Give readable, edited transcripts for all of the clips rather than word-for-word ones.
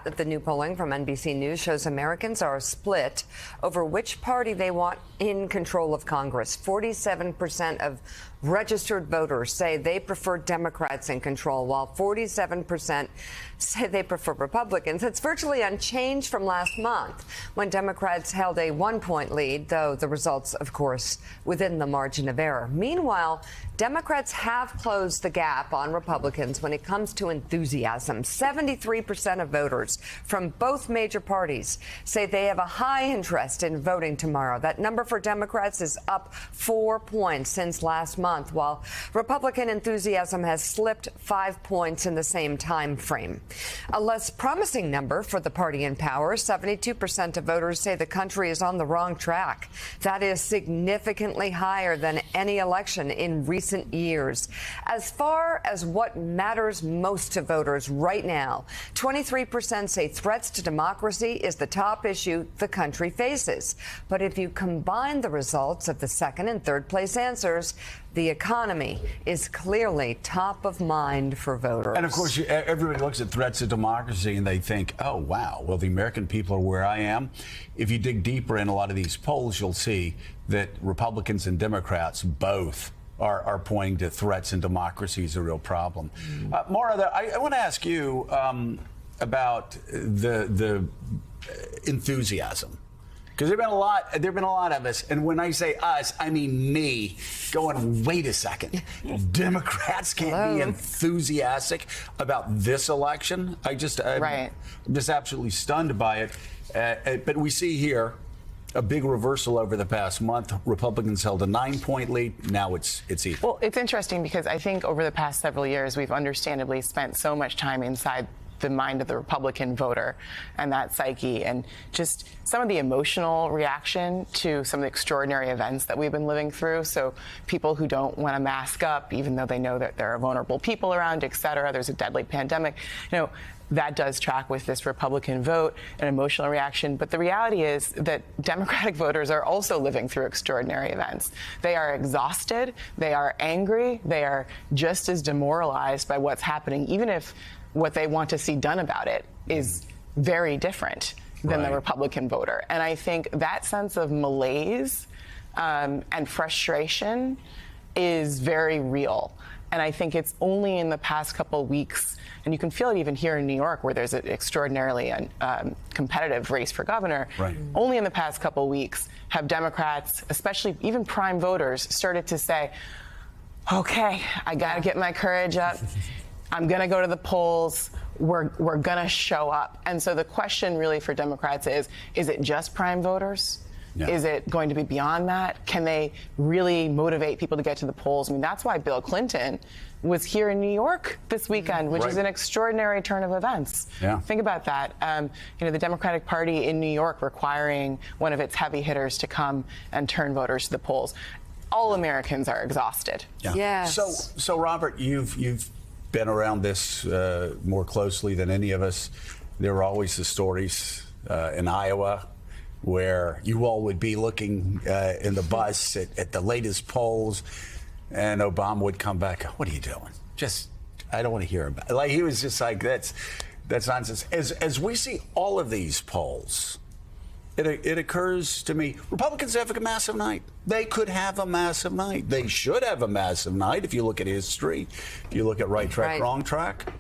that the new polling from NBC News shows Americans are split over which party they want in control of Congress. 47% of registered voters say they prefer Democrats in control, while 47% say they prefer Republicans. It's virtually unchanged from last month when Democrats held a 1-point lead, though the results, of course, within the margin of error. Meanwhile, Democrats have closed the gap on Republicans when it comes to enthusiasm. 73% of voters from both major parties say they have a high interest in voting tomorrow. That number for Democrats is up 4 points since last month, while Republican enthusiasm has slipped 5 points in the same time frame. A less promising number for the party in power. 72% of voters say the country is on the wrong track. That is significantly higher than any election in recent years. As far as what matters most to voters right now, 23% say threats to democracy is the top issue the country faces. But if you combine the results of the second and third place answers, the economy is clearly top of mind for voters. And of course, everybody looks at threats to democracy and they think, oh, wow, well, the American people are where I am. If you dig deeper in a lot of these polls, you'll see that Republicans and Democrats both are pointing to threats and democracy as a real problem. Maura, I want to ask you about the enthusiasm. Because there've been a lot of us, and when I say us, I mean me, going, wait a second, Democrats can't be enthusiastic about this election. I'm just absolutely stunned by it. But we see here a big reversal over the past month. Republicans held a 9-point lead. Now it's even. Well, it's interesting because I think over the past several years, we've understandably spent so much time inside the mind of the Republican voter and that psyche, and just some of the emotional reaction to some of the extraordinary events that we've been living through. So people who don't want to mask up, even though they know that there are vulnerable people around, et cetera, there's a deadly pandemic, that does track with this Republican vote, an emotional reaction. But the reality is that Democratic voters are also living through extraordinary events. They are exhausted, they are angry, they are just as demoralized by what's happening, even if what they want to see done about it is very different than the Republican voter. And I think that sense of malaise and frustration is very real. And I think it's only in the past couple of weeks, and you can feel it even here in New York, where there's an extraordinarily competitive race for governor. Only in the past couple of weeks have Democrats, especially even prime voters, started to say, okay, I got to get my courage up. I'm going to go to the polls. We're going to show up. And so the question really for Democrats is it just prime voters? Yeah. Is it going to be beyond that? Can they really motivate people to get to the polls? I mean, that's why Bill Clinton was here in New York this weekend, which is an extraordinary turn of events. Yeah. Think about that. The Democratic Party in New York requiring one of its heavy hitters to come and turn voters to the polls. All Americans are exhausted. Yeah. Yes. So Robert, you've been around this more closely than any of us. There were always the stories in Iowa where you all would be looking in the bus at the latest polls, and Obama would come back, what are you doing? I don't want to hear about it. Like, he was just like, that's nonsense. As we see all of these polls, it occurs to me, Republicans have a massive night. They could have a massive night. They should have a massive night if you look at history, if you look at right track, wrong track.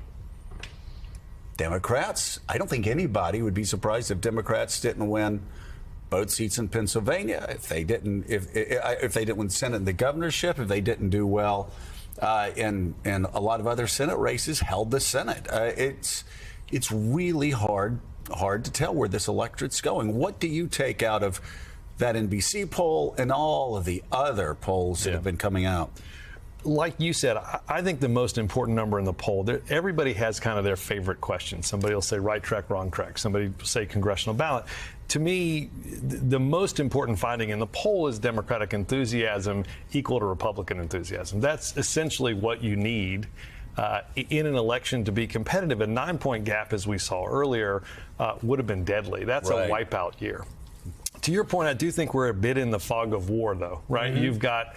Democrats, I don't think anybody would be surprised if Democrats didn't win both seats in Pennsylvania, if they didn't win Senate and the governorship, if they didn't do well in a lot of other Senate races, held the Senate. It's really hard to tell where this electorate's going. What do you take out of that NBC poll and all of the other polls that have been coming out? Like you said, I think the most important number in the poll, everybody has kind of their favorite question. Somebody will say right track, wrong track. Somebody will say congressional ballot. To me, the most important finding in the poll is Democratic enthusiasm equal to Republican enthusiasm. That's essentially what you need in an election to be competitive. A 9-point gap, as we saw earlier, would have been deadly. That's a wipeout year. To your point, I do think we're a bit in the fog of war, though, right? You've got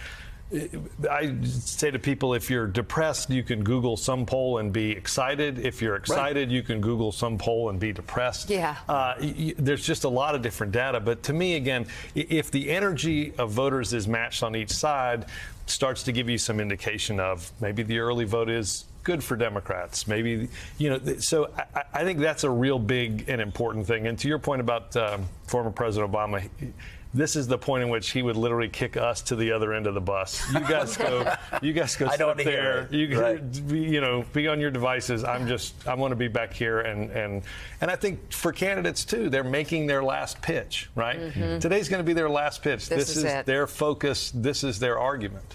I say to people, if you're depressed, you can Google some poll and be excited. If you're excited, you can Google some poll and be depressed. Yeah. There's just a lot of different data. But to me, again, if the energy of voters is matched on each side, starts to give you some indication of maybe the early vote is good for Democrats. Maybe, so I think that's a real big and important thing. And to your point about former President Obama, this is the point in which he would literally kick us to the other end of the bus. You guys go sit up there. Be on your devices. I want to be back here. And I think for candidates too, they're making their last pitch, right? Mm-hmm. Today's going to be their last pitch. This is their focus. This is their argument.